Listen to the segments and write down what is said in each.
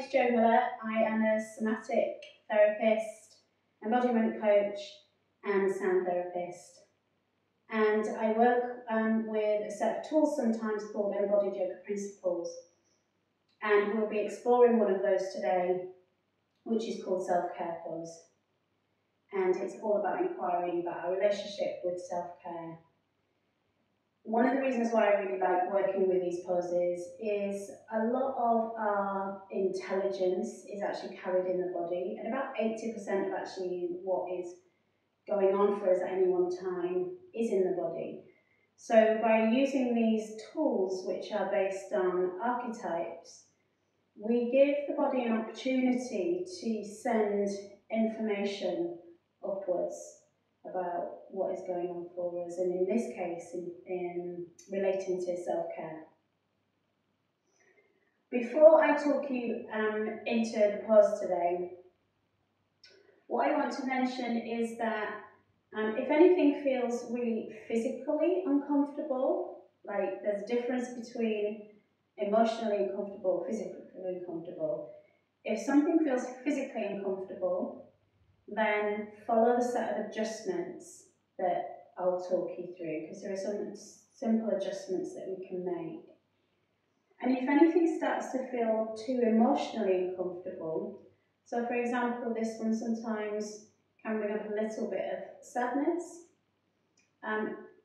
name's Jo Miller. I am a somatic therapist, embodiment coach, and sound therapist. And I work with a set of tools sometimes called Embodied Yoga Principles. And we'll be exploring one of those today, which is called Self-Care Pose. And it's all about inquiring about our relationship with self-care. One of the reasons why I really like working with these poses is a lot of our intelligence is actually carried in the body, and about 80% of actually what is going on for us at any one time is in the body. So by using these tools, which are based on archetypes, we give the body an opportunity to send information upwards about what is going on for us, and in this case, in relating to self-care. Before I talk you into the pose today, what I want to mention is that if anything feels really physically uncomfortable, like there's a difference between emotionally uncomfortable, physically uncomfortable. If something feels physically uncomfortable, then follow the set of adjustments that I'll talk you through, because there are some simple adjustments that we can make. And if anything starts to feel too emotionally uncomfortable, so for example, this one sometimes can bring up a little bit of sadness,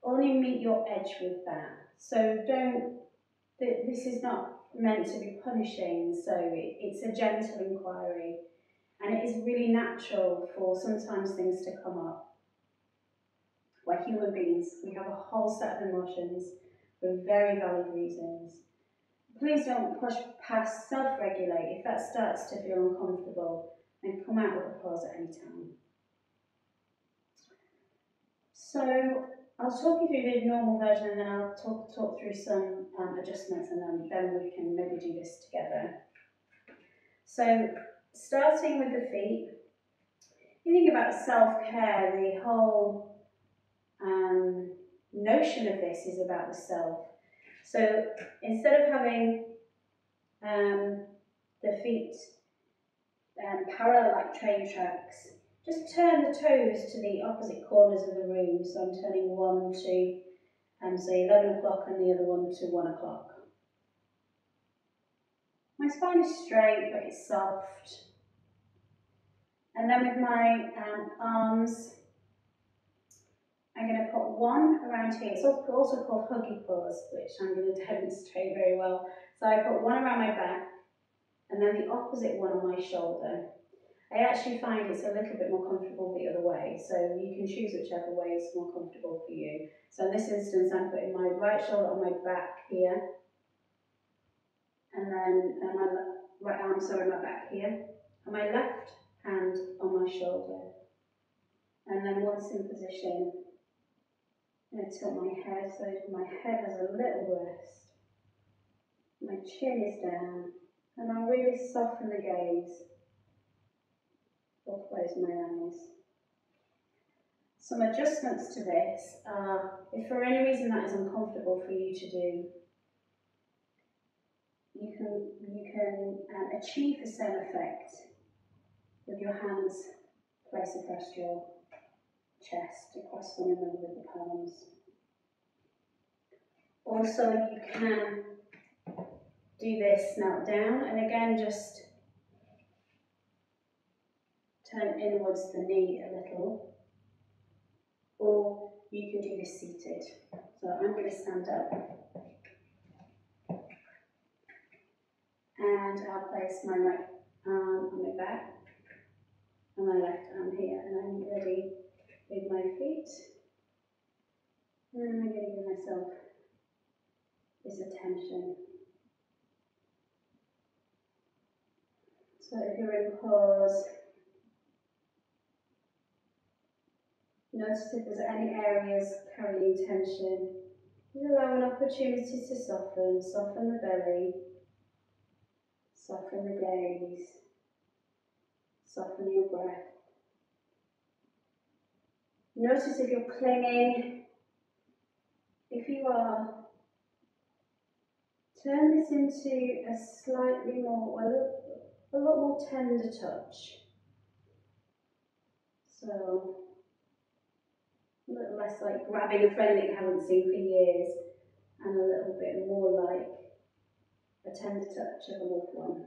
only meet your edge with that. So this is not meant to be punishing, so it's a gentle inquiry. And it is really natural for sometimes things to come up. We're human beings. We have a whole set of emotions for very valid reasons. Please don't push past self-regulate. If that starts to feel uncomfortable, then come out with a pause at any time. So I'll talk you through the normal version, and then I'll talk through some adjustments, and then we can maybe do this together. So starting with the feet, you think about self-care, the whole notion of this is about the self. So instead of having the feet parallel like train tracks, just turn the toes to the opposite corners of the room. So I'm turning one to, say, 11 o'clock and the other one to 1 o'clock. My spine is straight, but it's soft. And then with my arms, I'm going to put one around here. It's also called huggy pose, which I'm going to demonstrate very well. So I put one around my back, and then the opposite one on my shoulder. I actually find it's a little bit more comfortable the other way, so you can choose whichever way is more comfortable for you. So in this instance, I'm putting my right shoulder on my back here, and then my right arm on my back here, and my left hand on my shoulder. And then once in position, I'm going to tilt my head so my head has a little rest. My chin is down, and I'll really soften the gaze or close my eyes. Some adjustments to this are, if for any reason that is uncomfortable for you to do, you can achieve the same effect with your hands placed across your chest, across one another with the palms. Also, you can do this now down, and again just turn inwards the knee a little, or you can do this seated. So I'm going to stand up, and I'll place my right arm on my back and my left arm here, and I'm ready with my feet. And I'm going to give myself this attention. So if you're in pause, notice if there's any areas carrying tension. You allow an opportunity to soften the belly, soften the gaze, soften your breath. Notice if you're clinging. If you are, turn this into a slightly more, a lot more tender touch. So a little less like grabbing a friend that you haven't seen for years, and a little bit more like a tender touch of a loved one.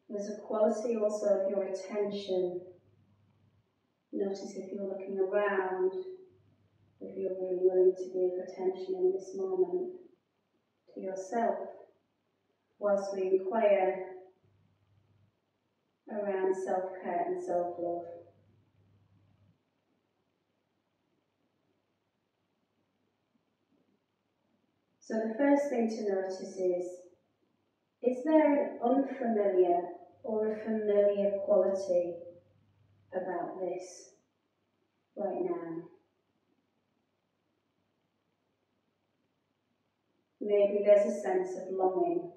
There's a quality also of your attention. Notice if you're looking around, if you're really willing to give attention in this moment to yourself, whilst we inquire around self-care and self-love. So the first thing to notice is there an unfamiliar or a familiar quality about this right now? Maybe there's a sense of longing.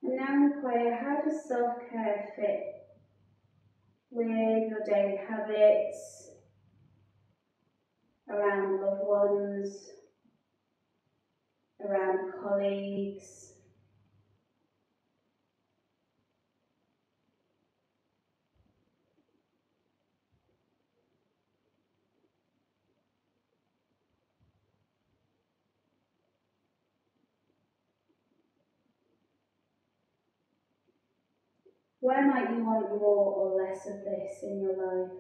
And now inquire, how does self-care fit with your daily habits, around loved ones, around colleagues? Where might you want more or less of this in your life?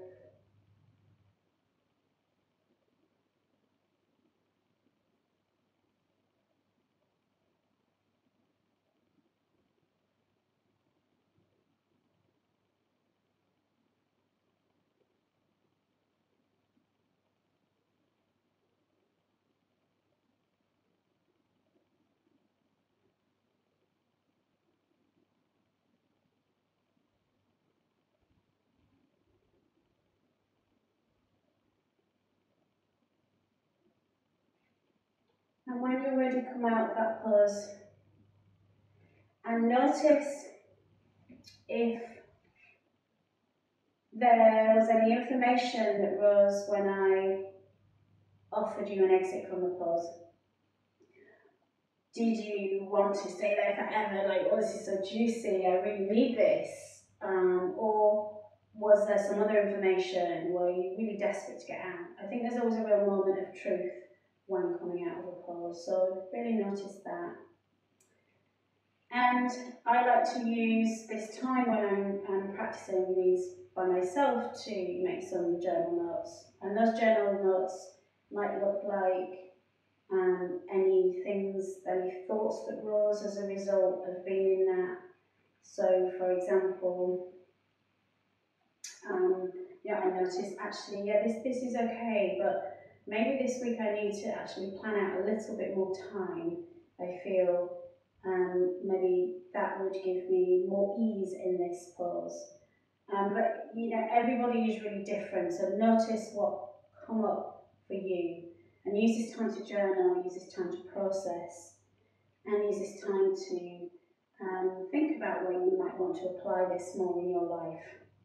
And when you're ready, come out of that pause and notice if there was any information that rose when I offered you an exit from the pause. Did you want to stay there forever? Like, oh, this is so juicy, I really need this. Or was there some other information? Were you really desperate to get out? I think there's always a real moment of truth when coming out of a pause, so really notice that. And I like to use this time when I'm practicing these by myself to make some journal notes. And those journal notes might look like any thoughts that rose as a result of being in that. So, for example, I noticed actually, this is okay, but maybe this week I need to actually plan out a little bit more time. I feel maybe that would give me more ease in this pause. But everybody is really different, so notice what come up for you, and use this time to journal, use this time to process, and use this time to think about where you might want to apply this more in your life,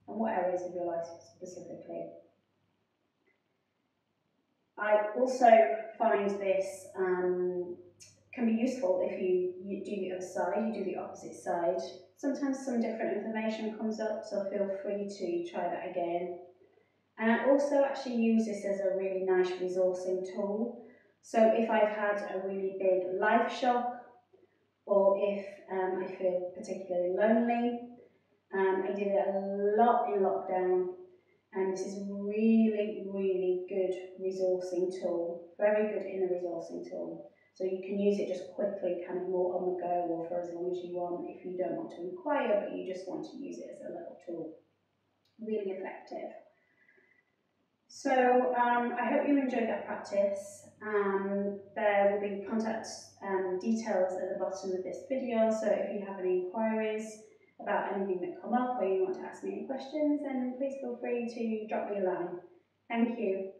and what areas of your life specifically. I also find this can be useful if you do the other side, you do the opposite side. Sometimes some different information comes up, so feel free to try that again. And I also actually use this as a really nice resourcing tool. So if I've had a really big life shock, or if I feel particularly lonely, I did it a lot in lockdown, and this is really, really good resourcing tool, very good inner resourcing tool. So you can use it just quickly, kind of more on the go, or for as long as you want, if you don't want to inquire, but you just want to use it as a little tool. Really effective. So I hope you enjoyed that practice. There will be contact details at the bottom of this video, so if you have any inquiries about anything that come up, or you want to ask me any questions, then please feel free to drop me a line. Thank you.